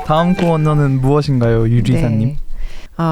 다음 코너는 무엇인가요, 유리사님? 네.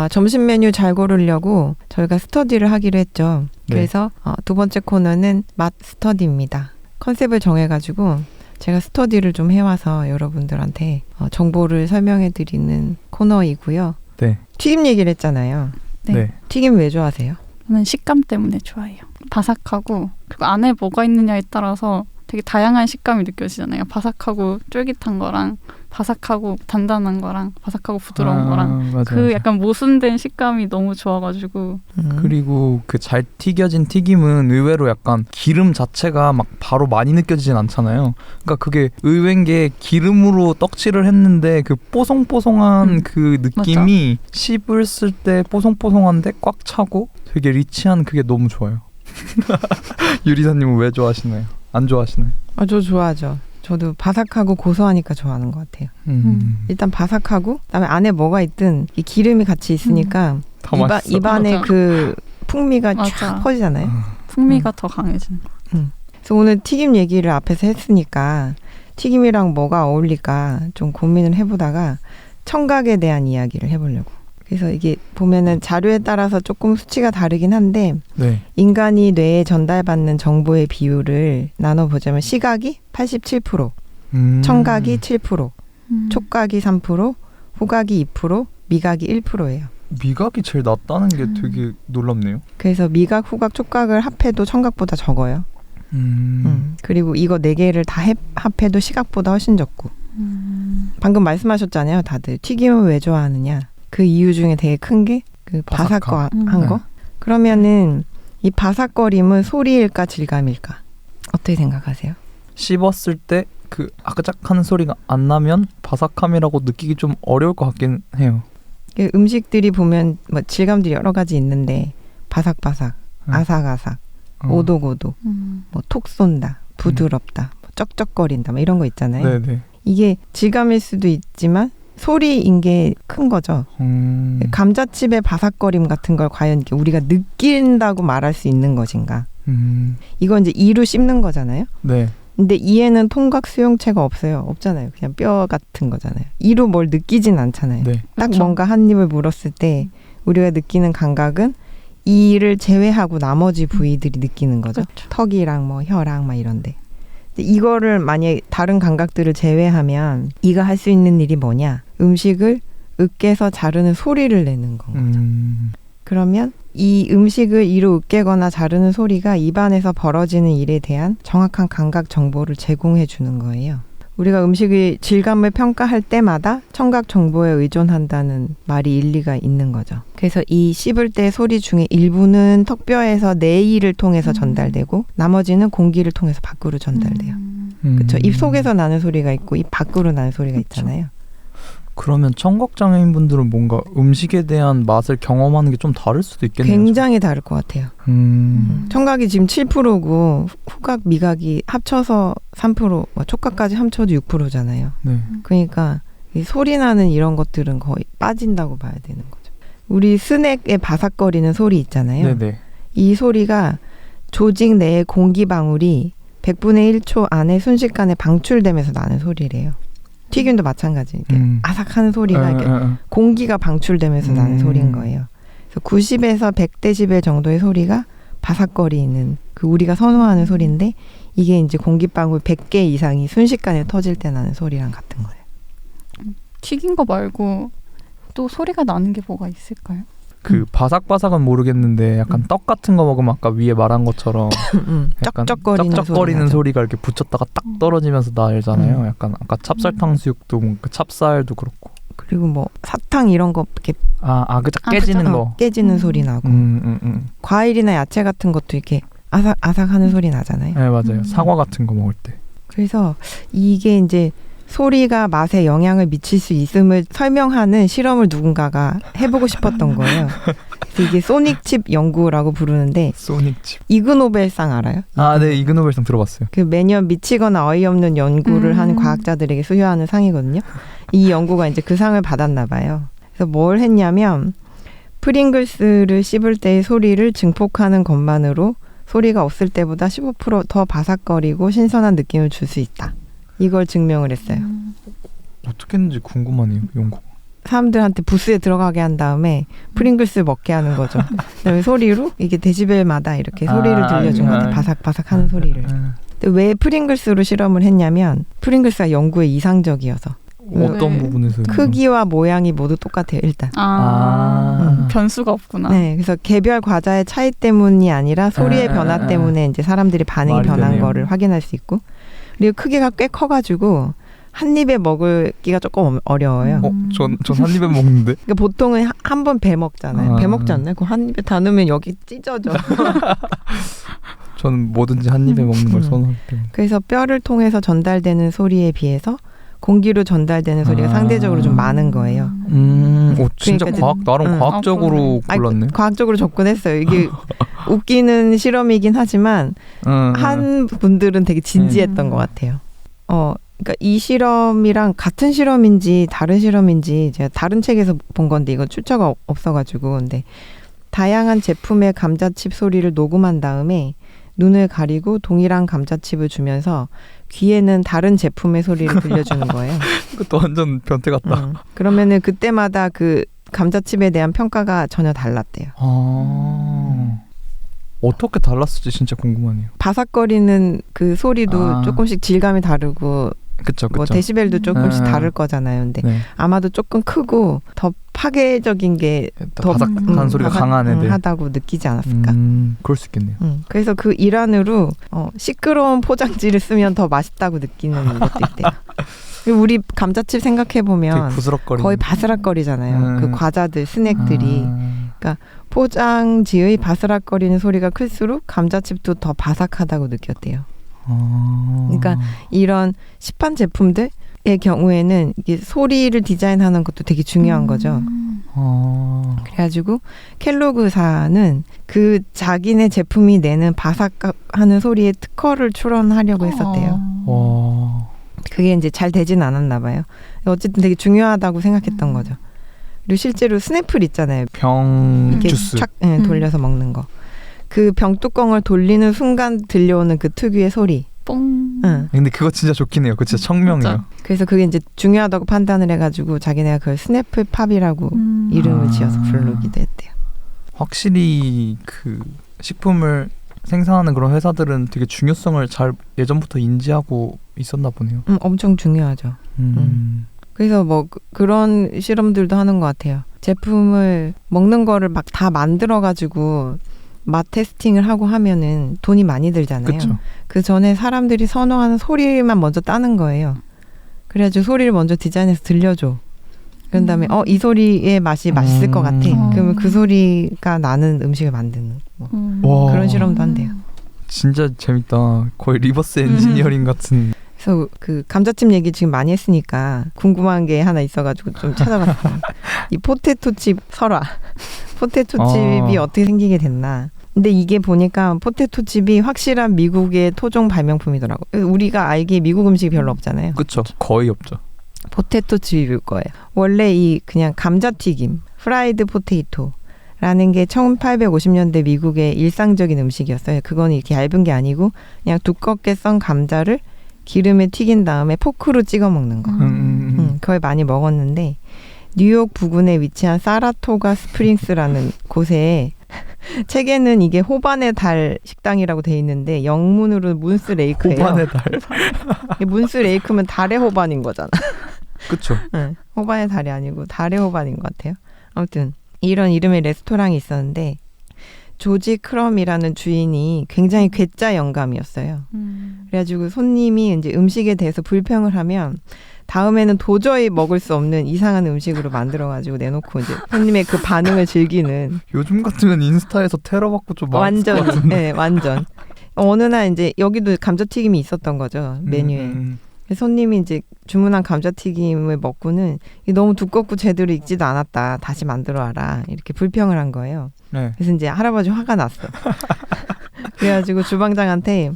점심 메뉴 잘 고르려고 저희가 스터디를 하기로 했죠. 네. 그래서 두 번째 코너는 맛 스터디입니다. 컨셉을 정해가지고 제가 스터디를 좀 해와서 여러분들한테 정보를 설명해드리는 코너이고요. 네. 튀김 얘기를 했잖아요. 네. 네. 튀김 왜 좋아하세요? 저는 식감 때문에 좋아해요. 바삭하고 그리고 안에 뭐가 있느냐에 따라서 되게 다양한 식감이 느껴지잖아요. 바삭하고 쫄깃한 거랑 바삭하고 단단한 거랑 바삭하고 부드러운 거랑 맞아, 그 맞아. 약간 모순된 식감이 너무 좋아가지고 그리고 그 잘 튀겨진 튀김은 의외로 약간 기름 자체가 막 바로 많이 느껴지진 않잖아요. 그러니까 그게 의외인 게 기름으로 떡칠을 했는데 그 뽀송뽀송한 그 느낌이 씹었을 때 뽀송뽀송한데 꽉 차고 되게 리치한 그게 너무 좋아요. 유리사님은 왜 좋아하시나요? 안 좋아하시나요? 저 좋아하죠. 저도 바삭하고 고소하니까 좋아하는 것 같아요. 일단 바삭하고 그다음에 안에 뭐가 있든 이 기름이 같이 있으니까 더 맛있어. 입안에 맞아. 그 풍미가 맞아. 쫙 퍼지잖아요. 풍미가 더 강해지는 거. 그래서 오늘 튀김 얘기를 앞에서 했으니까 튀김이랑 뭐가 어울릴까 좀 고민을 해보다가 청각에 대한 이야기를 해보려고. 그래서 이게 보면은 자료에 따라서 조금 수치가 다르긴 한데 네. 인간이 뇌에 전달받는 정보의 비율을 나눠보자면 시각이 87%, 청각이 7%, 촉각이 3%, 후각이 2%, 미각이 1%예요. 미각이 제일 낮다는 게 되게 놀랍네요. 그래서 미각, 후각, 촉각을 합해도 청각보다 적어요. 그리고 이거 4개를 다 합해도 시각보다 훨씬 적고. 방금 말씀하셨잖아요. 다들 튀김을 왜 좋아하느냐. 그 이유 중에 되게 큰 게 그 바삭한 거. 그러면은 이 바삭거림은 소리일까 질감일까? 어떻게 생각하세요? 씹었을 때 그 아그작하는 소리가 안 나면 바삭함이라고 느끼기 좀 어려울 것 같긴 해요. 음식들이 보면 뭐 질감들이 여러 가지 있는데 바삭바삭, 아삭아삭, 오독오독, 뭐 톡 쏜다, 부드럽다, 뭐 쩍쩍거린다, 뭐 이런 거 있잖아요. 네네. 이게 질감일 수도 있지만 소리인 게 큰 거죠. 감자칩의 바삭거림 같은 걸 과연 우리가 느낀다고 말할 수 있는 것인가? 이건 이제 이로 씹는 거잖아요. 네. 근데 이에는 통각 수용체가 없잖아요. 그냥 뼈 같은 거잖아요. 이로 뭘 느끼진 않잖아요. 네. 딱 그렇죠. 뭔가 한 입을 물었을 때 우리가 느끼는 감각은 이를 제외하고 나머지 부위들이 느끼는 거죠. 그렇죠. 턱이랑 뭐 혀랑 막 이런데. 이거를 만약에 다른 감각들을 제외하면 이가 할 수 있는 일이 뭐냐? 음식을 으깨서 자르는 소리를 내는 건 거죠. 그러면 이 음식을 이로 으깨거나 자르는 소리가 입안에서 벌어지는 일에 대한 정확한 감각 정보를 제공해 주는 거예요. 우리가 음식의 질감을 평가할 때마다 청각 정보에 의존한다는 말이 일리가 있는 거죠. 그래서 이 씹을 때 소리 중에 일부는 턱뼈에서 내이를 통해서 전달되고 나머지는 공기를 통해서 밖으로 전달돼요. 그렇죠. 입 속에서 나는 소리가 있고 입 밖으로 나는 소리가 있잖아요. 그러면 청각장애인 분들은 뭔가 음식에 대한 맛을 경험하는 게 좀 다를 수도 있겠네요. 굉장히 다를 것 같아요. 청각이 지금 7%고 후각, 미각이 합쳐서 3%, 촉각까지 합쳐도 6%잖아요. 네. 그러니까 이 소리 나는 이런 것들은 거의 빠진다고 봐야 되는 거죠. 우리 스낵의 바삭거리는 소리 있잖아요. 네네. 이 소리가 조직 내의 공기 방울이 100분의 1초 안에 순식간에 방출되면서 나는 소리래요. 튀김도 마찬가지. 아삭하는 소리가 이렇게 공기가 방출되면서 나는 소리인 거예요. 그래서 90에서 100데시벨 정도의 소리가 바삭거리는 그 우리가 선호하는 소리인데 이게 이제 공기방울 100개 이상이 순식간에 터질 때 나는 소리랑 같은 거예요. 튀긴 거 말고 또 소리가 나는 게 뭐가 있을까요? 그 바삭바삭은 모르겠는데 약간 떡 같은 거 먹으면 아까 위에 말한 것처럼 약간 쩍쩍거리는 소리가 이렇게 붙였다가 딱 떨어지면서 나잖아요. 약간 아까 찹쌀탕수육도 뭔가 찹쌀도 그렇고. 그리고 뭐 사탕 이런 거 이렇게 아그작 깨지는 거. 깨지는 소리 나고. 과일이나 야채 같은 것도 이렇게 아삭아삭하는 소리 나잖아요. 네, 맞아요. 사과 같은 거 먹을 때. 그래서 이게 이제 소리가 맛에 영향을 미칠 수 있음을 설명하는 실험을 누군가가 해보고 싶었던 거예요. 그래서 이게 소닉칩 연구라고 부르는데 소닉칩. 이그노벨상 알아요? 네. 이그노벨상 들어봤어요. 그 매년 미치거나 어이없는 연구를 하는 과학자들에게 수여하는 상이거든요. 이 연구가 이제 그 상을 받았나 봐요. 그래서 뭘 했냐면 프링글스를 씹을 때의 소리를 증폭하는 것만으로 소리가 없을 때보다 15% 더 바삭거리고 신선한 느낌을 줄 수 있다. 이걸 증명을 했어요. 어떻게 했는지 궁금하네요. 연구. 사람들한테 부스에 들어가게 한 다음에 프링글스를 먹게 하는 거죠. 그다음에 소리로 이게 데시벨마다 이렇게 소리를 들려준 것 같아요. 바삭바삭 하는 소리를. 근데 왜 프링글스로 실험을 했냐면 프링글스가 연구에 이상적이어서. 어떤 부분에서? 크기와 모양이 모두 똑같아요. 일단. 변수가 없구나. 네, 그래서 개별 과자의 차이 때문이 아니라 소리의 변화 때문에 이제 사람들이 반응이 변한 거를 확인할 수 있고, 그리고 크기가 꽤 커가지고 한 입에 먹기가 조금 어려워요. 전 한 입에 먹는데. 그러니까 보통은 한 번 배 먹잖아요. 배 먹지 않나요? 그 한 입에 다 넣으면 여기 찢어져. 저는 뭐든지 한 입에 먹는 걸 선호하기 때문에. 그래서 뼈를 통해서 전달되는 소리에 비해서 공기로 전달되는 소리가 상대적으로 좀 많은 거예요. 진짜 그러니까 나름 과학적으로 골랐네. 과학적으로 접근했어요. 이게 웃기는 실험이긴 하지만 한 분들은 되게 진지했던 것 같아요. 그러니까 이 실험이랑 같은 실험인지 다른 실험인지 제가 다른 책에서 본 건데 이거 출처가 없어가지고, 근데 다양한 제품의 감자칩 소리를 녹음한 다음에 눈을 가리고 동일한 감자칩을 주면서 귀에는 다른 제품의 소리를 들려주는 거예요. 그것도 완전 변태 같다. 그러면은 그때마다 그 감자칩에 대한 평가가 전혀 달랐대요. 어떻게 달랐을지 진짜 궁금하네요. 바삭거리는 그 소리도 조금씩 질감이 다르고, 그쵸. 뭐 데시벨도 조금씩 다를 거잖아요. 근데 아마도 조금 크고 더 파괴적인 게 더 바삭한 소리가 강한 애들 하다고 느끼지 않았을까. 그럴 수 있겠네요. 그래서 그 일환으로 시끄러운 포장지를 쓰면 더 맛있다고 느끼는 것도 있대요. 그리고 우리 감자칩 생각해 보면 거의 바스락거리잖아요. 그 과자들, 스낵들이. 그러니까 포장지의 바스락거리는 소리가 클수록 감자칩도 더 바삭하다고 느꼈대요. 그러니까 이런 시판 제품들의 경우에는 이게 소리를 디자인하는 것도 되게 중요한 거죠. 그래가지고 켈로그사는 그 자기네 제품이 내는 바삭하는 소리에 특허를 출원하려고 했었대요. 그게 이제 잘 되진 않았나 봐요. 어쨌든 되게 중요하다고 생각했던 거죠. 그리고 실제로 스냅플 있잖아요. 병 주스 착 돌려서 먹는 거. 그 병뚜껑을 돌리는 순간 들려오는 그 특유의 소리. 뽕. 근데 그거 진짜 좋긴 해요. 그거 진짜 청명해요. 진짜. 그래서 그게 이제 중요하다고 판단을 해가지고 자기네가 그걸 스냅플 팝이라고 이름을 지어서 부르기도 했대요. 확실히 그 식품을 생산하는 그런 회사들은 되게 중요성을 잘 예전부터 인지하고 있었나 보네요. 엄청 중요하죠. 그래서 뭐 그런 실험들도 하는 것 같아요. 제품을 먹는 거를 막 다 만들어가지고 맛 테스팅을 하고 하면은 돈이 많이 들잖아요. 그쵸. 그 전에 사람들이 선호하는 소리만 먼저 따는 거예요. 그래가지고 소리를 먼저 디자인해서 들려줘. 그런 다음에 이 소리의 맛이 맛있을 것 같아. 그러면 그 소리가 나는 음식을 만드는 그런 실험도 한대요. 진짜 재밌다. 거의 리버스 엔지니어링 같은. 그래서 그 감자칩 얘기 지금 많이 했으니까 궁금한 게 하나 있어가지고 좀 찾아봤어요. 이 포테토칩 설화. 포테토칩이 어떻게 생기게 됐나. 근데 이게 보니까 포테토칩이 확실한 미국의 토종 발명품이더라고. 우리가 알기에 미국 음식이 별로 없잖아요. 그렇죠. 거의 없죠. 포테토칩일 거예요. 원래 이 그냥 감자튀김, 프라이드 포테이토라는 게 1850년대 미국의 일상적인 음식이었어요. 그건 이렇게 얇은 게 아니고 그냥 두껍게 썬 감자를 기름에 튀긴 다음에 포크로 찍어 먹는 거. 그걸 많이 먹었는데 뉴욕 부근에 위치한 사라토가 스프링스라는 곳에 책에는 이게 호반의 달 식당이라고 돼 있는데 영문으로 문스 레이크예요. 호반의 달? 문스 레이크면 달의 호반인 거잖아. 그렇죠. 네, 호반의 달이 아니고 달의 호반인 것 같아요. 아무튼 이런 이름의 레스토랑이 있었는데 조지 크럼이라는 주인이 굉장히 괴짜 영감이었어요. 그래가지고 손님이 이제 음식에 대해서 불평을 하면 다음에는 도저히 먹을 수 없는 이상한 음식으로 만들어가지고 내놓고 이제 손님의 그 반응을 즐기는. 요즘 같으면 인스타에서 테러 받고 좀 완전, 네, 완전. 어느 날 이제 여기도 감자튀김이 있었던 거죠, 메뉴에. 손님이 이제 주문한 감자튀김을 먹고는 너무 두껍고 제대로 익지도 않았다. 다시 만들어 와라. 이렇게 불평을 한 거예요. 네. 그래서 이제 할아버지 화가 났어. 그래가지고 주방장한테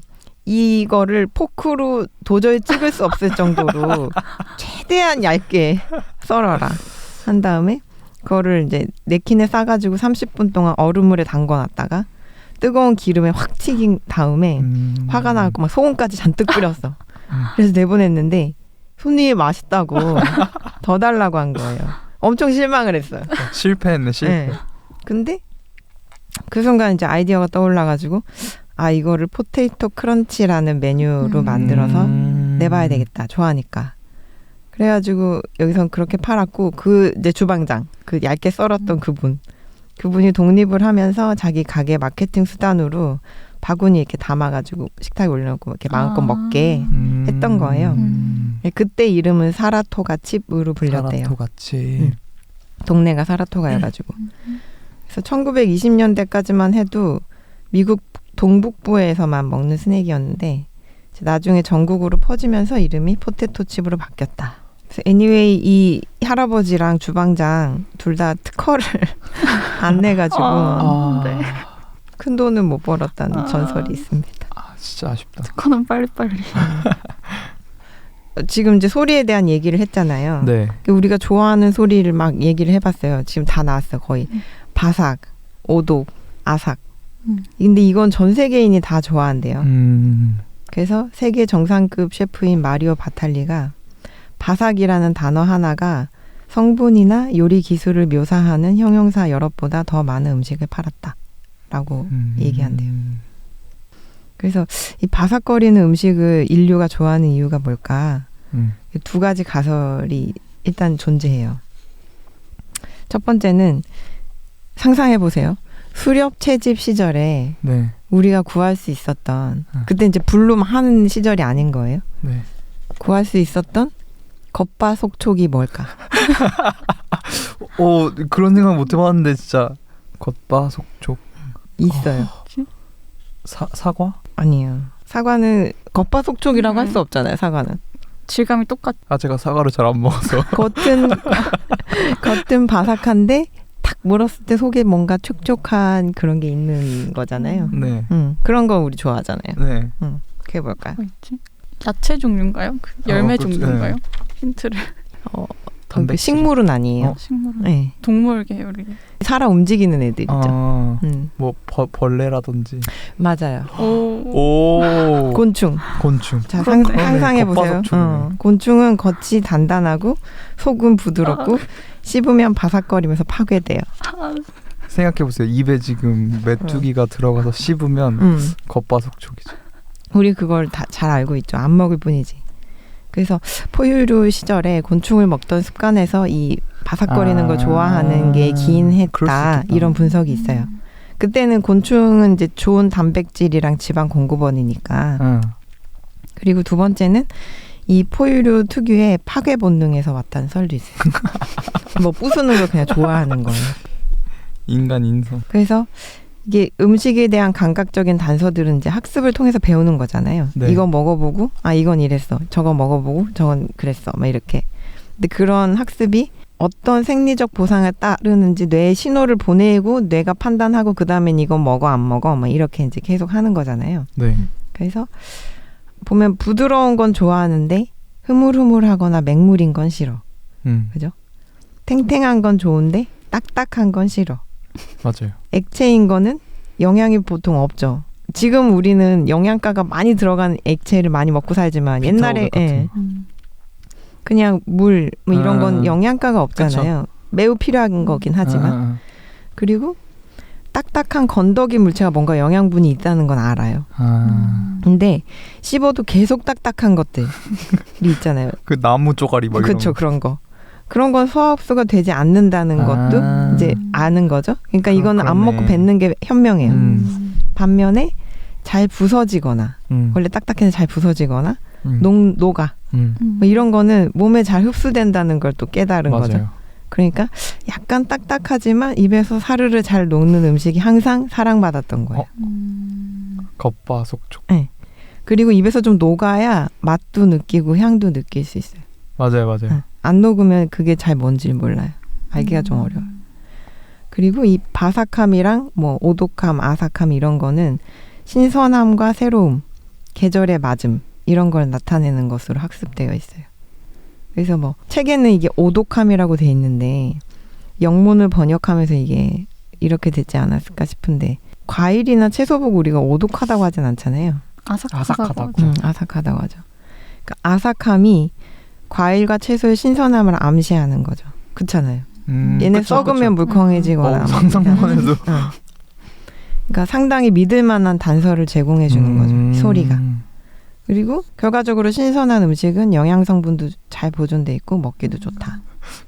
이거를 포크로 도저히 찍을 수 없을 정도로 최대한 얇게 썰어라 한 다음에 그거를 이제 냅킨에 싸가지고 30분 동안 얼음물에 담궈놨다가 뜨거운 기름에 확 튀긴 다음에 화가 나고 막 소금까지 잔뜩 뿌렸어. 그래서 내보냈는데 손님이 맛있다고 더 달라고 한 거예요. 엄청 실망을 했어요. 실패했네 실패. 네. 근데 그 순간 이제 아이디어가 떠올라가지고 아 이거를 포테이토 크런치라는 메뉴로 만들어서 내봐야 되겠다. 좋아하니까. 그래가지고 여기선 그렇게 팔았고 그 이제 주방장 그 얇게 썰었던 그분이 독립을 하면서 자기 가게 마케팅 수단으로 바구니 이렇게 담아가지고 식탁에 올려놓고 이렇게 마음껏 먹게 했던 거예요. 그때 이름은 사라토가 칩으로 불렸대요. 사라토가치. 동네가 사라토가여가지고. 그래서 1920년대까지만 해도 미국 동북부에서만 먹는 스낵이었는데 나중에 전국으로 퍼지면서 이름이 포테토 칩으로 바뀌었다. 그래서 anyway 이 할아버지랑 주방장 둘 다 특허를 안 내가지고 네. 큰 돈은 못 벌었다는 전설이 있습니다. 아 진짜 아쉽다. 특허는 빨리빨리. 지금 이제 소리에 대한 얘기를 했잖아요. 네. 우리가 좋아하는 소리를 막 얘기를 해봤어요. 지금 다 나왔어요. 거의 바삭, 오독, 아삭. 근데 이건 전 세계인이 다 좋아한대요. 그래서 세계 정상급 셰프인 마리오 바탈리가 바삭이라는 단어 하나가 성분이나 요리 기술을 묘사하는 형용사 여럿보다 더 많은 음식을 팔았다라고 얘기한대요. 그래서 이 바삭거리는 음식을 인류가 좋아하는 이유가 뭘까? 두 가지 가설이 일단 존재해요. 첫 번째는 상상해보세요. 수렵 채집 시절에 네. 우리가 구할 수 있었던 그때 이제 불로 하는 시절이 아닌 거예요. 네. 구할 수 있었던 겉바속촉이 뭘까? 그런 생각 못 해봤는데 진짜 겉바속촉 있어요. 사과? 아니에요. 사과는 겉바속촉이라고 할 수 없잖아요. 사과는 질감이 똑같. 아 제가 사과를 잘 안 먹어서. 겉은 바삭한데 탁 물었을 때 속에 뭔가 촉촉한 그런 게 있는 거잖아요. 네. 그런 거 우리 좋아하잖아요. 네. 그게 뭘까요? 뭐 있지? 야채 종류인가요? 그 열매 그렇죠. 종류인가요? 네. 힌트를. 그 식물은 아니에요. 식물은. 네. 동물 계열이. 살아 움직이는 애들 있죠. 뭐 벌레라든지. 맞아요. 오. gon충. 자, 상상해 보세요. 곤충은 겉이 단단하고 속은 부드럽고 씹으면 바삭거리면서 파괴돼요. 생각해 보세요. 입에 지금 메뚜기가 들어가서 씹으면 겉바속촉이죠. 우리 그걸 다 잘 알고 있죠. 안 먹을 뿐이지. 그래서 포유류 시절에 곤충을 먹던 습관에서 이 바삭거리는 거 좋아하는 게 기인했다. 이런 분석이 있어요. 그때는 곤충은 이제 좋은 단백질이랑 지방 공급원이니까. 그리고 두 번째는 이 포유류 특유의 파괴 본능에서 왔다는 설도 있어요. 뭐 부수는 걸 그냥 좋아하는 거예요. 인간 인성. 그래서 이게 음식에 대한 감각적인 단서들은 이제 학습을 통해서 배우는 거잖아요. 네. 이거 먹어보고 이건 이랬어. 저거 먹어보고 저건 그랬어. 막 이렇게. 근데 그런 학습이 어떤 생리적 보상을 따르는지 뇌에 신호를 보내고 뇌가 판단하고 그 다음엔 이건 먹어 안 먹어 막 이렇게 이제 계속 하는 거잖아요. 네. 그래서 보면 부드러운 건 좋아하는데 흐물흐물하거나 맹물인 건 싫어. 그죠? 탱탱한 건 좋은데 딱딱한 건 싫어. 맞아요. 액체인 거는 영양이 보통 없죠. 지금 우리는 영양가가 많이 들어간 액체를 많이 먹고 살지만 옛날에 그냥 물 뭐 이런 건 영양가가 없잖아요. 그쵸. 매우 필요한 거긴 하지만. 그리고 딱딱한 건더기 물체가 뭔가 영양분이 있다는 건 알아요. 근데 씹어도 계속 딱딱한 것들이 있잖아요. 그 나무 쪼가리 막 그렇죠. 그런 거. 그런 건 소화 흡수가 되지 않는다는 것도 이제 아는 거죠. 그러니까 이거는 안 먹고 뱉는 게 현명해요. 반면에 잘 부서지거나 원래 딱딱해서 잘 부서지거나 녹아 뭐 이런 거는 몸에 잘 흡수된다는 걸 또 깨달은 맞아요. 거죠. 그러니까 약간 딱딱하지만 입에서 사르르 잘 녹는 음식이 항상 사랑받았던 거예요. 겉바속촉. 네. 그리고 입에서 좀 녹아야 맛도 느끼고 향도 느낄 수 있어요. 맞아요. 안 녹으면 그게 잘 뭔지 몰라요. 알기가 좀 어려워요. 그리고 이 바삭함이랑 뭐 오독함, 아삭함 이런 거는 신선함과 새로움, 계절의 맞음 이런 걸 나타내는 것으로 학습되어 있어요. 그래서 뭐 책에는 이게 오독함이라고 돼 있는데 영문을 번역하면서 이게 이렇게 되지 않았을까 싶은데 과일이나 채소 보고 우리가 오독하다고 하진 않잖아요. 아삭하다고. 아삭하다고 하죠. 그러니까 아삭함이 과일과 채소의 신선함을 암시하는 거죠. 그렇잖아요. 얘네 그쵸, 썩으면 그쵸. 물컹해지거나 상상만 해도. 그러니까 상당히 믿을 만한 단서를 제공해 주는 거죠. 소리가. 그리고 결과적으로 신선한 음식은 영양 성분도 잘 보존돼 있고 먹기도 좋다.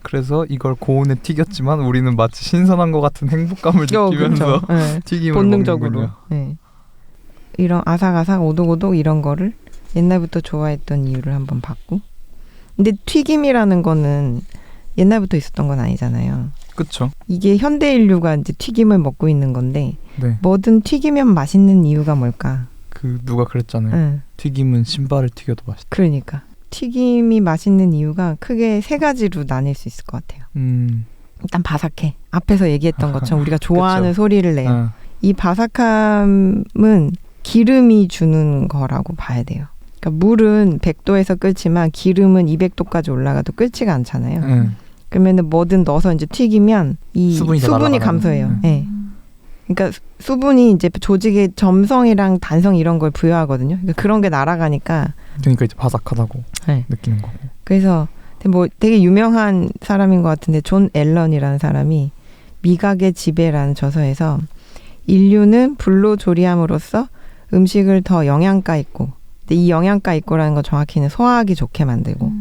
그래서 이걸 고온에 튀겼지만 우리는 마치 신선한 것 같은 행복감을 느끼면서 네. 튀김을 본능적으로. 먹는군요. 네. 이런 아삭아삭 오독오독 이런 거를 옛날부터 좋아했던 이유를 한번 봤고, 근데 튀김이라는 거는 옛날부터 있었던 건 아니잖아요. 그렇죠. 이게 현대 인류가 이제 튀김을 먹고 있는 건데 네. 뭐든 튀기면 맛있는 이유가 뭘까? 그 누가 그랬잖아요. 응. 튀김은 신발을 튀겨도 맛있다. 그러니까 튀김이 맛있는 이유가 크게 세 가지로 나뉠 수 있을 것 같아요. 일단 바삭해. 앞에서 얘기했던 것처럼 우리가 좋아하는 그쵸. 소리를 내요. 이 바삭함은 기름이 주는 거라고 봐야 돼요. 그러니까 물은 100도에서 끓지만 기름은 200도까지 올라가도 끓지가 않잖아요. 그러면은 뭐든 넣어서 이제 튀기면 이 수분이 감소해요. 네. 그러니까 수분이 이제 조직의 점성이랑 단성 이런 걸 부여하거든요. 그러니까 그런 게 날아가니까 이제 바삭하다고 느끼는 거고. 그래서 뭐 되게 유명한 사람인 것 같은데 존 앨런이라는 사람이 미각의 지배라는 저서에서 인류는 불로 조리함으로써 음식을 더 영양가 있고, 근데 이 영양가 있고라는 건 정확히는 소화하기 좋게 만들고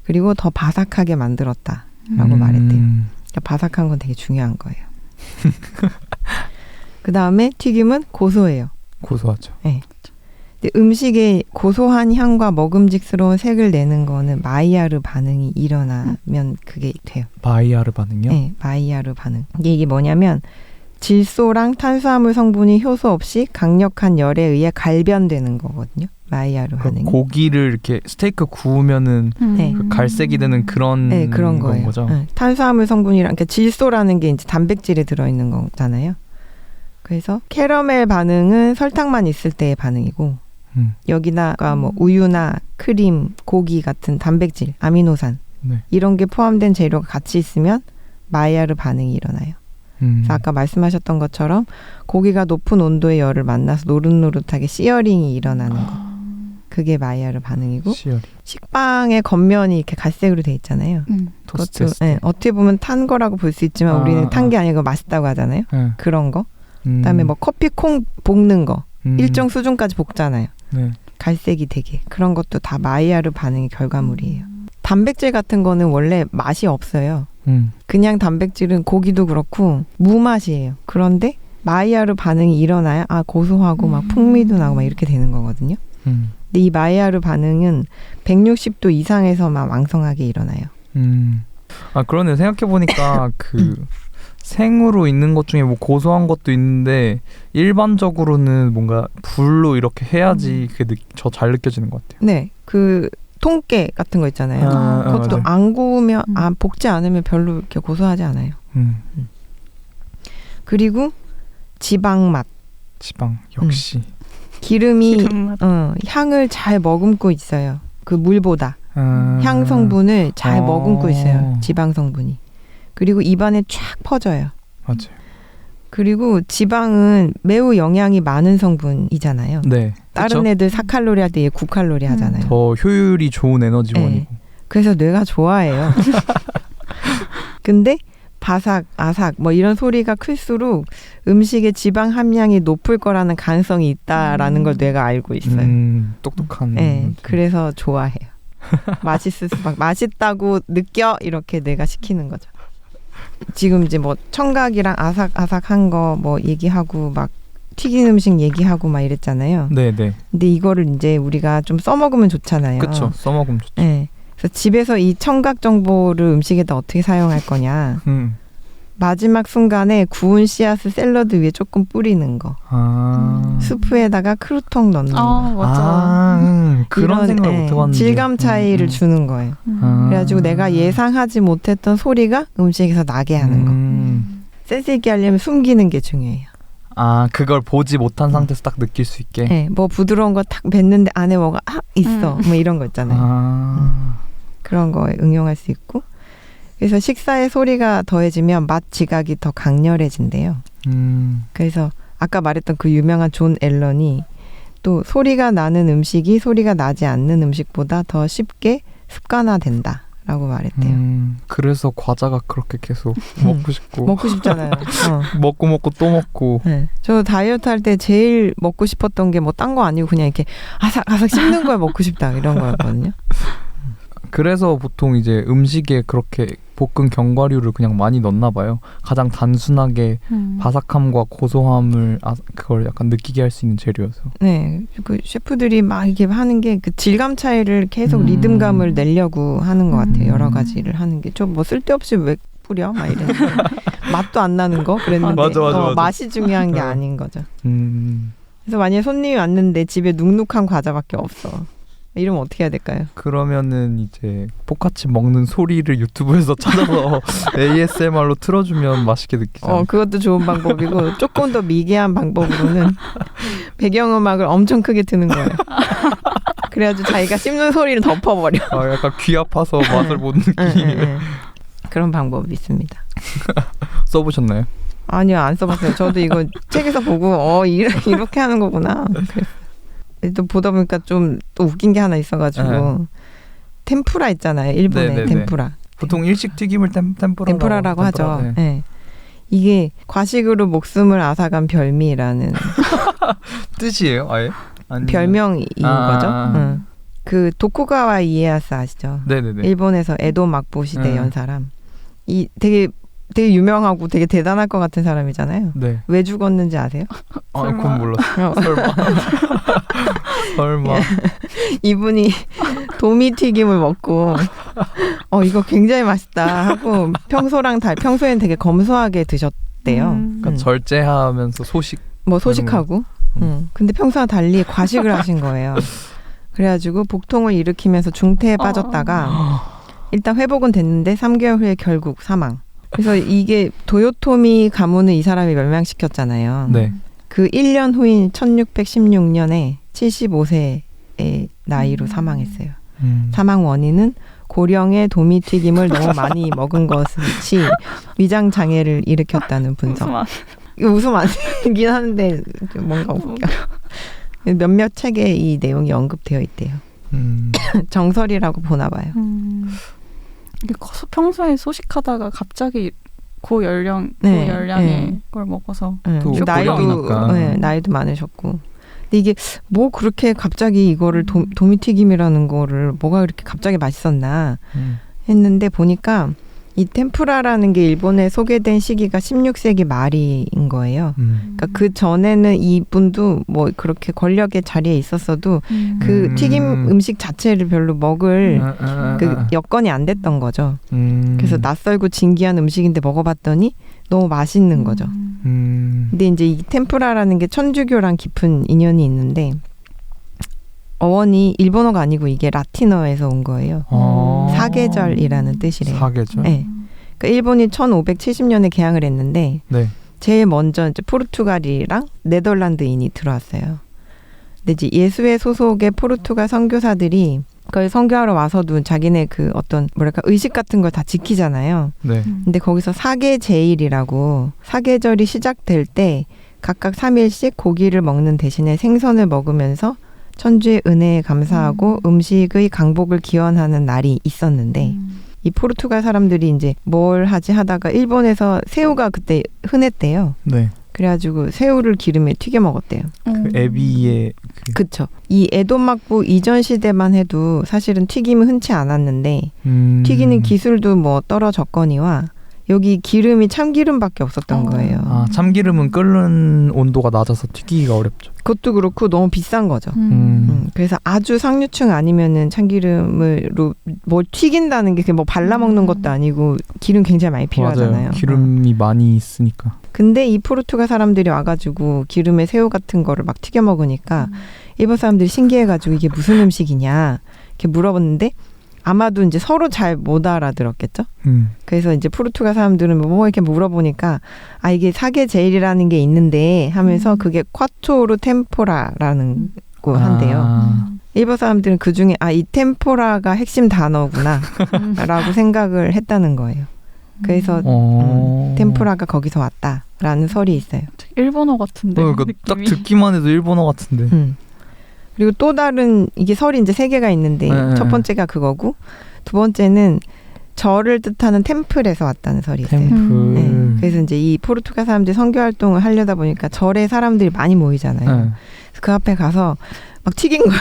그리고 더 바삭하게 만들었다라고 말했대요. 그러니까 바삭한 건 되게 중요한 거예요. 그 다음에 튀김은 고소해요. 고소하죠. 네. 근데 음식의 고소한 향과 먹음직스러운 색을 내는 거는 마이야르 반응이 일어나면 그게 돼요. 마이야르 반응이요? 네, 마이야르 반응. 이게 뭐냐면 질소랑 탄수화물 성분이 효소 없이 강력한 열에 의해 갈변되는 거거든요. 마이야르 반응이. 고기를 이렇게 스테이크 구우면은 네. 그 갈색이 되는 그런 네, 그런 거예요. 거죠. 네. 탄수화물 성분이랑 그러니까 질소라는 게 이제 단백질에 들어있는 거잖아요. 그래서 캐러멜 반응은 설탕만 있을 때의 반응이고 여기다가 뭐 우유나 크림, 고기 같은 단백질, 아미노산 이런 게 포함된 재료가 같이 있으면 마이야르 반응이 일어나요. 그래서 아까 말씀하셨던 것처럼 고기가 높은 온도의 열을 만나서 노릇노릇하게 시어링이 일어나는 거. 그게 마이야르 반응이고 시어링. 식빵의 겉면이 이렇게 갈색으로 돼 있잖아요. 토스트. 네, 어떻게 보면 탄 거라고 볼 수 있지만 우리는 탄 게 아니고 맛있다고 하잖아요. 그런 거. 그다음에 뭐 커피 콩 볶는 거 일정 수준까지 볶잖아요. 네. 갈색이 되게 그런 것도 다 마이야르 반응의 결과물이에요. 단백질 같은 거는 원래 맛이 없어요. 그냥 단백질은 고기도 그렇고 무맛이에요. 그런데 마이야르 반응이 일어나야 고소하고 막 풍미도 나고 막 이렇게 되는 거거든요. 근데 이 마이야르 반응은 160도 이상에서만 왕성하게 일어나요. 그러네. 생각해보니까 그 생으로 있는 것 중에 뭐 고소한 것도 있는데 일반적으로는 뭔가 불로 이렇게 해야지 그게 더 잘 느껴지는 것 같아요. 네, 그 통깨 같은 거 있잖아요. 그것도 안 구우면 볶지 않으면 별로 이렇게 고소하지 않아요. 그리고 지방 맛. 지방 역시. 기름이 향을 잘 머금고 있어요. 그 물보다 향 성분을 잘 머금고 있어요. 지방 성분이. 그리고 입안에 쫙 퍼져요. 맞아요. 그리고 지방은 매우 영양이 많은 성분이잖아요. 네. 다른 그쵸? 애들 4칼로리 할 때 얘 9칼로리 하잖아요. 더 효율이 좋은 에너지원이고. 네. 그래서 뇌가 좋아해요. 근데 바삭, 아삭 뭐 이런 소리가 클수록 음식의 지방 함량이 높을 거라는 가능성이 있다라는 걸 뇌가 알고 있어요. 똑똑한. 네, 그래서 좋아해요. 맛있을 수밖에. 맛있다고 느껴 이렇게 뇌가 시키는 거죠. 지금 이제 뭐 청각이랑 아삭아삭한 거 뭐 얘기하고 막 튀긴 음식 얘기하고 막 이랬잖아요. 네네. 근데 이거를 이제 우리가 좀 써먹으면 좋잖아요. 그렇죠. 써먹으면 좋죠. 네. 그래서 집에서 이 청각 정보를 음식에다 어떻게 사용할 거냐. 마지막 순간에 구운 씨앗을 샐러드 위에 조금 뿌리는 거. 수프에다가 크루통 넣는 거. 맞아. 그런 생각을 못 해봤는데. 질감 차이를 주는 거예요. 그래가지고 내가 예상하지 못했던 소리가 음식에서 나게 하는 거. 센스 있게 하려면 숨기는 게 중요해요. 그걸 보지 못한 상태에서 딱 느낄 수 있게. 네, 뭐 부드러운 거 탁 뱉는데 안에 뭐가 있어. 뭐 이런 거 있잖아요. 그런 거에 응용할 수 있고. 그래서 식사의 소리가 더해지면 맛 지각이 더 강렬해진대요. 그래서 아까 말했던 그 유명한 존 앨런이 또 소리가 나는 음식이 소리가 나지 않는 음식보다 더 쉽게 습관화된다라고 말했대요. 그래서 과자가 그렇게 계속 먹고 싶고 먹고 싶잖아요. 먹고 또 먹고. 네. 저 다이어트 할 때 제일 먹고 싶었던 게 뭐 딴 거 아니고 그냥 이렇게 아삭아삭 씹는 거에 먹고 싶다 이런 거였거든요. 그래서 보통 이제 음식에 그렇게 볶은 견과류를 그냥 많이 넣나 봐요. 가장 단순하게 바삭함과 고소함을 그걸 약간 느끼게 할 수 있는 재료여서. 네, 그 셰프들이 막 이렇게 하는 게 그 질감 차이를 계속 리듬감을 내려고 하는 것 같아요. 여러 가지를 하는 게 좀 뭐 쓸데없이 왜 뿌려? 막 이랬는데 맛도 안 나는 거 그랬는데 맞아. 맛이 중요한 게 아닌 거죠. 음. 그래서 만약에 손님이 왔는데 집에 눅눅한 과자밖에 없어. 이러면 어떻게 해야 될까요? 그러면은 이제 포카치 먹는 소리를 유튜브에서 찾아서 ASMR로 틀어주면 맛있게 느끼잖아요. 그것도 좋은 방법이고 조금 더 미개한 방법으로는 배경음악을 엄청 크게 트는 거예요. 그래가지고 자기가 씹는 소리를 덮어버려. 약간 귀 아파서 맛을 못 느끼게. 그런 방법이 있습니다. 써보셨나요? 아니요, 안 써봤어요. 저도 이거 책에서 보고 이렇게 하는 거구나. 그랬어요. 또 보다 보니까 좀 또 웃긴 게 하나 있어가지고 템푸라 있잖아요. 일본의 네네네. 템푸라. 보통 일식 튀김을 템푸라라고 하죠. 네. 네. 이게 과식으로 목숨을 앗아간 별미라는 뜻이에요, 아예? 아니면... 별명인 거죠. 그 도쿠가와 이에야스 아시죠? 네네네. 일본에서 에도 막부 시대 연 사람. 이 되게 유명하고 되게 대단할 것 같은 사람이잖아요. 네. 왜 죽었는지 아세요? 그건 몰랐어요. 설마. 이분이 도미튀김을 먹고 이거 굉장히 맛있다 하고 평소엔 되게 검소하게 드셨대요. 그러니까 절제하면서 소식하고. 근데 평소와 달리 과식을 하신 거예요. 그래가지고 복통을 일으키면서 중태에 빠졌다가 일단 회복은 됐는데 3개월 후에 결국 사망. 그래서 이게 도요토미 가문을 이 사람이 멸망시켰잖아요. 네. 그 1년 후인 1616년에 75세의 나이로 사망했어요. 사망 원인은 고령의 도미튀김을 너무 많이 먹은 것이 위장 장애를 일으켰다는 분석. 웃음 안 되긴 하는데 뭔가 웃겨. 몇몇 책에 이 내용이 언급되어 있대요. 정설이라고 보나 봐요. 평소에 소식하다가 갑자기 고열량의 걸 먹어서 나이도 많으셨고. 근데 이게 뭐 그렇게 갑자기 이거를 도미튀김이라는 거를 뭐가 그렇게 갑자기 맛있었나 했는데 보니까 이 템푸라라는 게 일본에 소개된 시기가 16세기 말인 거예요. 그러니까 그 전에는 이분도 뭐 그렇게 권력의 자리에 있었어도 그 튀김 음식 자체를 별로 먹을 그 여건이 안 됐던 거죠. 그래서 낯설고 진기한 음식인데 먹어봤더니 너무 맛있는 거죠. 근데 이제 이 템푸라라는 게 천주교랑 깊은 인연이 있는데 어원이 일본어가 아니고 이게 라틴어에서 온 거예요. 사계절이라는 뜻이래요. 사계절? 네. 그러니까 일본이 1570년에 개항을 했는데 제일 먼저 이제 포르투갈이랑 네덜란드인이 들어왔어요. 근데 이제 예수회 소속의 포르투갈 선교사들이 그걸 선교하러 와서도 자기네 그 어떤 의식 같은 걸 다 지키잖아요. 네. 근데 거기서 사계제일이라고 사계절이 시작될 때 각각 3일씩 고기를 먹는 대신에 생선을 먹으면서 천주의 은혜에 감사하고 음식의 강복을 기원하는 날이 있었는데 이 포르투갈 사람들이 이제 뭘 하지 하다가 일본에서 새우가 그때 흔했대요. 네. 그래가지고 새우를 기름에 튀겨 먹었대요. 그 에비의 그쵸. 이 에도 막부 이전 시대만 해도 사실은 튀김은 흔치 않았는데 튀기는 기술도 뭐 떨어졌거니와 여기 기름이 참기름밖에 없었던 거예요. 참기름은 끓는 온도가 낮아서 튀기기가 어렵죠. 그것도 그렇고 너무 비싼 거죠. 그래서 아주 상류층 아니면은 참기름으로 뭘 튀긴다는 게 뭐 발라먹는 것도 아니고 기름 굉장히 많이 필요하잖아요. 맞아요. 기름이 많이 있으니까. 근데 이 포르투갈 사람들이 와가지고 기름에 새우 같은 거를 막 튀겨 먹으니까 일본 사람들이 신기해가지고 이게 무슨 음식이냐 이렇게 물어봤는데 아마도 이제 서로 잘 못 알아들었겠죠. 그래서 이제 포르투갈 사람들은 뭐 이렇게 물어보니까 이게 사계제일이라는 게 있는데 하면서 그게 콰토르 템포라라는 거 한대요. 일본 사람들은 그 중에 이 템포라가 핵심 단어구나 라고 생각을 했다는 거예요. 그래서 템포라가 거기서 왔다라는 설이 있어요. 일본어 같은데. 딱 듣기만 해도 일본어 같은데. 그리고 또 다른 이게 설이 이제 3개가 있는데 네. 첫 번째가 그거고 두 번째는 절을 뜻하는 템플에서 왔다는 설이 있어요. 템플. 네. 그래서 이제 이 포르투갈 사람들이 선교 활동을 하려다 보니까 절에 사람들이 많이 모이잖아요. 네. 그래서 그 앞에 가서 막 튀긴 거야.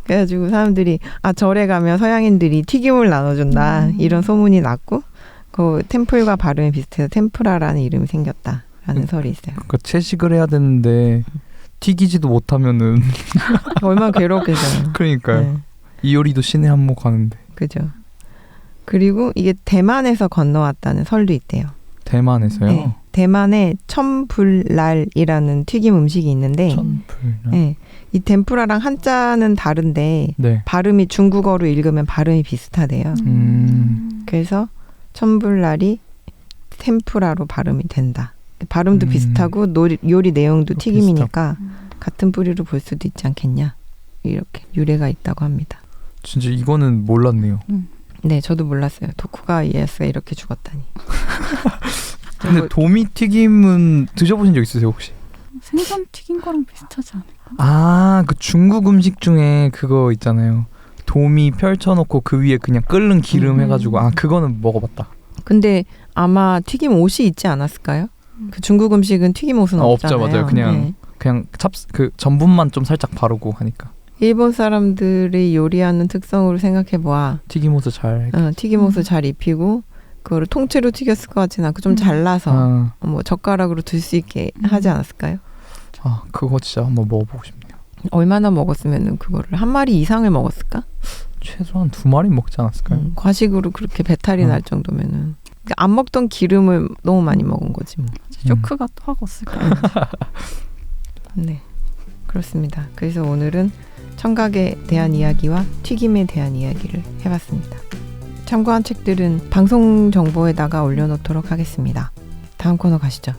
그래가지고 사람들이 절에 가면 서양인들이 튀김을 나눠준다 이런 소문이 났고 그 템플과 발음이 비슷해서 템프라라는 이름이 생겼다라는 설이 있어요. 그러니까 채식을 해야 되는데 튀기지도 못하면은 얼마나 괴롭겠어요. 그러니까요. 네. 이효리도 신의 한몫 하는데. 그죠. 그리고 이게 대만에서 건너왔다는 설도 있대요. 대만에서요? 네. 대만에 첨불랄이라는 튀김 음식이 있는데 천불. 네. 이 템푸라랑 한자는 다른데 네. 발음이 중국어로 읽으면 발음이 비슷하대요. 그래서 첨불랄이 템푸라로 발음이 된다. 발음도 비슷하고 요리 내용도 튀김이니까 같은 뿌리로 볼 수도 있지 않겠냐. 이렇게 유래가 있다고 합니다. 진짜 이거는 몰랐네요. 네, 저도 몰랐어요. 토쿠가와 이에야스가 이렇게 죽었다니. 근데 도미 튀김은 드셔보신 적 있으세요 혹시? 생선 튀긴 거랑 비슷하지 않을까? 그 중국 음식 중에 그거 있잖아요. 도미 펼쳐놓고 그 위에 그냥 끓는 기름 해가지고 그거는 먹어봤다. 근데 아마 튀김 옷이 있지 않았을까요? 그 중국 음식은 튀김 옷은 없잖아요. 없죠, 맞아요. 그냥 그 전분만 좀 살짝 바르고 하니까. 일본 사람들이 요리하는 특성으로 생각해보아. 튀김옷을 잘. 튀김옷을 잘 입히고 그거를 통째로 튀겼을 것 같지는 않고 좀 잘라서 뭐 젓가락으로 들 수 있게 하지 않았을까요? 그거 진짜 한번 먹어보고 싶네요. 얼마나 먹었으면 그거를 한 마리 이상을 먹었을까? 최소한 2마리 먹지 않았을까요? 과식으로 그렇게 배탈이 날 정도면은 그러니까 안 먹던 기름을 너무 많이 먹은 거지 뭐. 쇼크가 또 하고 없을 거예요. 네, 그렇습니다. 그래서 오늘은 청각에 대한 이야기와 튀김에 대한 이야기를 해봤습니다. 참고한 책들은 방송 정보에다가 올려놓도록 하겠습니다. 다음 코너 가시죠.